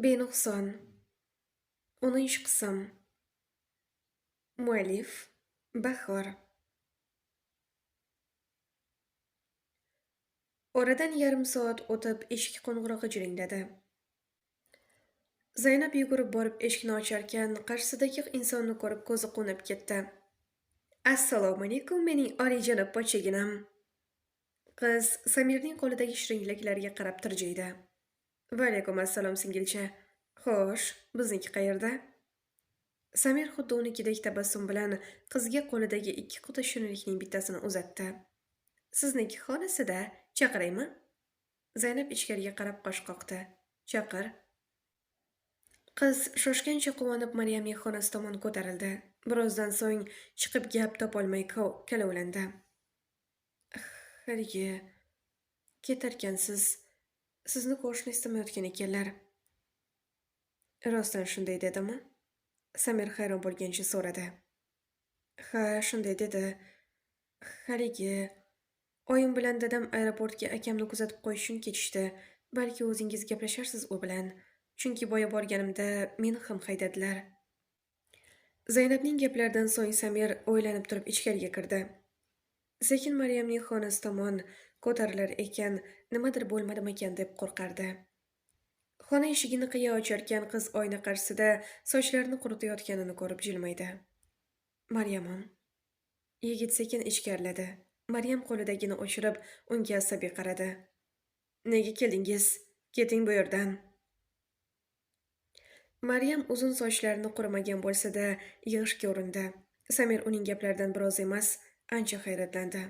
Benuqson 10-qism. Muallif Bahor. Oradan yarim soat o'tib eshik qo'ng'irog'i jiringladi. Zaynab yugurib borib eshikni ocharkan, qarshisidagi insonni ko'rib ko'zi qo'nib ketdi. Assalomu alaykum, mening oliyjanob pochchaginam. Qiz Samirning qo'lidagi shirinliklarga qarab tirjaydi. Va alaykum assalom singilcha. Xo'sh, bizniki qayerda? Samir xuddi unikidek tabassum bilan qizga qo'lidagi 2 quti shirinlikning bittasini uzatdi. Sizniki xonasida, chaqiraymi? Zaynab ichkariga qarab qosh qoqdi. Chaqir. Qiz shoshgancha quvonib Maryamning xonasi tomon ko'tarildi. Birozdan so'ng chiqib gap topolmay kalovlandi. Haligi ketarkansiz, sizni ko'rishni istamayotgan ekanlar. Rostdan shunday dedimi? Samir hayron bo'lgancha so'radi. Ha, shunday dedi. Haligi oyim bilan dadam aeroportga akamni kuzatib qo'yish uchun ketishdi. Balki o'zingiz gaplasharsiz u bilan. Chunki boya borganimda meni ham haydadilar. Zaynabning gaplaridan so'ng Samir o'ylanib turib ichkariga kirdi. Sekin Maryamning xonasi tomon ko'tarilar ekan, nimadir bo'lmadimikan deb qo'rqardi. Xona eshigini qiya ocharkan, qiz oyna qarshisida sochlarini quritayotganini ko'rib jilmaydi. Maryamam. Yigit sekin ichkariladi. Maryam qo'lidagini o'chirib, unga asabiy qaradi. Nega keldingiz? Keting bu yerdan. Maryam uzun sochlarini qurimagan bo'lsa-da, yig'ishga urindi. Samir uning gaplaridan biroz emas, ancha hayratlandi.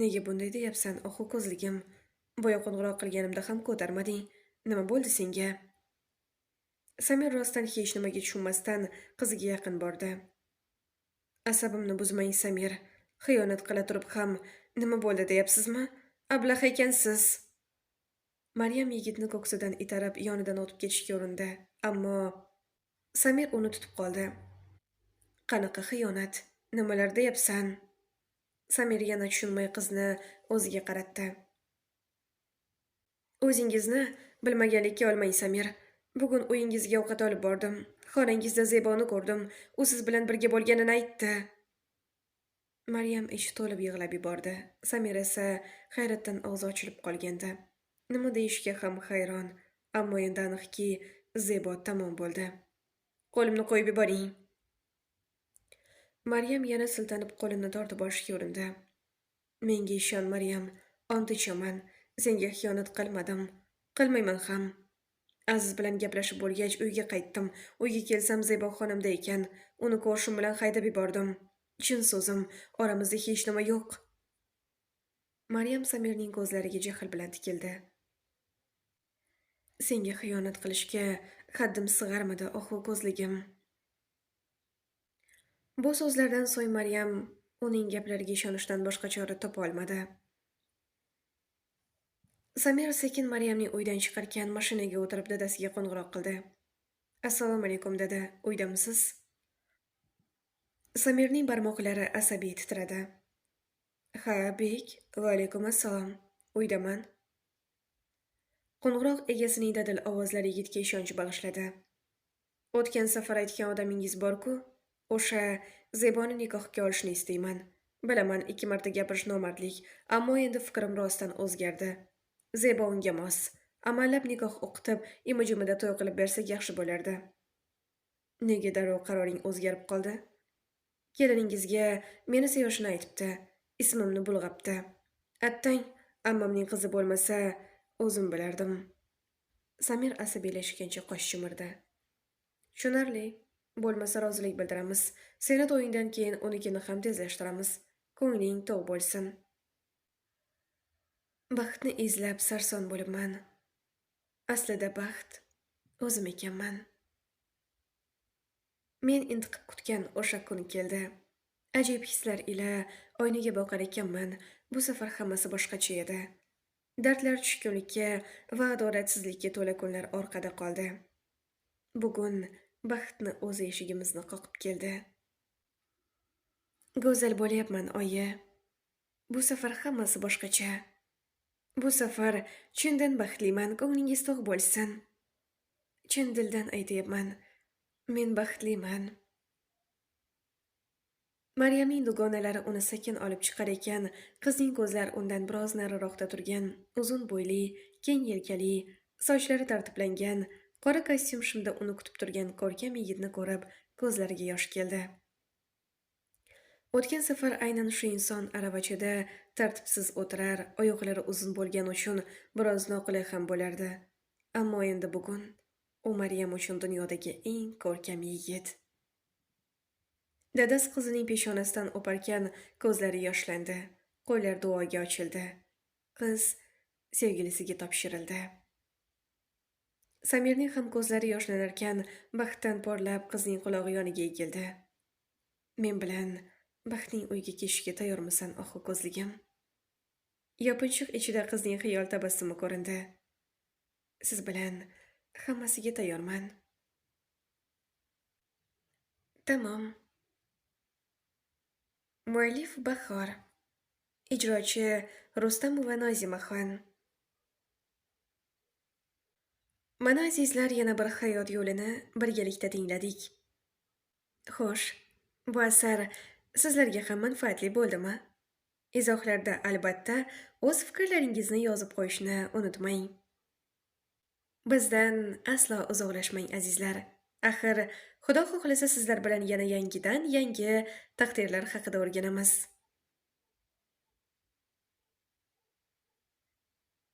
Nega bunday deyapsan, ohu ko'zligim? Boya qo'ng'iroq qilganimda ham ko'tarmading. Nima bo'ldi senga? Samir rostdan hech nimaga tushunmasdan qiziga yaqin bordi. Asabimni buzmang, Samir. Xiyonat qila turib ham nima bo'ldi deyapsizmi? Ablah ekansiz. Maryam yigitni ko'ksidan itarib yonidan o'tib ketishga urindi, ammo Samir uni tutib qoldi. Qanaqa xiyonat? Nimalar deyapsan? Samir yana tushunmay qizni o'ziga qaratdi. O'zingizni bilmaganlikka olmang, Samir. Bugun uyingizga ovqat olib bordim. Xonangizda Zeboni ko'rdim. U siz bilan birga bo'lganini aytdi. Maryam ichi to'lib yig'lab yubordi. Samir esa hayratdan og'zi ochilib qolgandi. Nima deyishga ham hayron, ammo endi aniqki, Zebo tamom bo'ldi. Qo'limni qo'yib yuboring. Maryam yana siltanib qo'lini tortib olishga urindi. Menga ishon, Maryam, ont ichaman. Senga xiyonat qilmadim. Qilmayman ham. Aziz bilan gaplashib bo'lgach uyga qaytdim. Uyga kelsam Zebo xonamda ekan. Uni ko'rishim bilan haydab yubordim. Chin so'zim, oramizda hech nima yo'q. Maryam Samirning ko'zlariga jahl bilan tikildi. Senga xiyonat qilishga haddim sig'armidi, ohu ko'zligim. Bu so'zlardan so'ng Maryam uning gaplariga ishonishdan boshqa chora topa olmadi. Samir sekin Maryamning uydan chiqarkan mashinaga o'tirib dadasiga qo'ng'iroq qildi. Assalomu alaykum dedi. Uydamisiz? Samirning barmoqlari asabiy titradi. Ha, bek. Va alaykum assalom. Uydaman. Qo'ng'iroq egasining dadil ovozlari yigitga ishonch bag'ishladi. O'tgan safar aytgan odamingiz bor-ku, o'sha Zeboni nikohga olishni istayman. Bilaman, 2 marta gapirish nomardlik, ammo endi fikrim rostdan o'zgardi. Zebo unga mos. Amallab nikoh o'qitib, imi-jimida to'y qilib bersak yaxshi bo'lardi. Nega darrov qaroring o'zgarib qoldi? Keliningizga meni sevishini aytibdi. Ismimni bulg'abdi. Attang, ammamning qizi bo'lmasa, o'zim bilardim. Samir asabiylashgancha qosh chimirdi. Tushunarli. Bo'lmasa rozilik bildiramiz. Seni to'yingdan keyin unikini ham tezlashtiramiz. Ko'ngling tog' bo'lsin. Baxtni izlab sarson bo'libman. Aslida baxt o'zim ekanman. Men intiqib kutgan o'sha kun keldi. Ajib hislar ila oynaga boqar ekanman. Bu safar hammasi boshqacha edi. Dardlar tushkunlikka va adolatsizlikka to'la kunlar orqada qoldi. Bugun baxtni o'z eshigimizni qoqib keldi. Go'zal bo'lyapman, oyi. Bu safar hammasi boshqacha. Bu safar chindan baxtliman, ko'nglingiz tog' bo'lsin. Chin dildan aytayapman, men baxtliman. Maryamning dugonalari uni sekin olib chiqar ekan, qizning ko'zlari undan biroz nariroqda turgan, uzun bo'yli, keng yelkali, sochlari tartiblangan, qora kostyum shimda uni kutib turgan ko'rkam yigitni ko'rib, ko'zlariga yosh keldi. O'tgan safar aynan shu inson aravachada tartibsiz o'tirar, oyoqlari uzun bo'lgani uchun biroz noqulay ham bo'lardi. Ammo endi bugun u Maryam uchun dunyodagi eng ko'rkam yigit. Dadasi qizining peshonasidan o'parkan, ko'zlari yoshlandi, qo'llari duoga ochildi. Qiz sevgilisiga topshirildi. Samirning ham ko'zlari yoshlanarkan, baxtdan porlab qizning qulog'i yoniga egildi. Men bilan baxtning uyga ketishiga tayyormisan, ohu ko'zligim? Yopinchiq ichida qizning xiyol tabassumi ko'rindi. Siz bilan hammasiga tayyorman. Tamom. Muallif Bahor. Ijrochi Rustamova Nozimaxon. Mana azizlar, yana bir hayot yo'lini birgalikda tingladik. Xo'sh, bu asar sizlarga ham manfaatli bo'ldimi? Izohlarda albatta o'z fikrlaringizni yozib qo'yishni unutmang. Bizdan aslo uzoqlashmang azizlar. Axir Xudo xohlasa sizlar bilan yana yangidan yangi taqdirlar haqida o'rganamiz.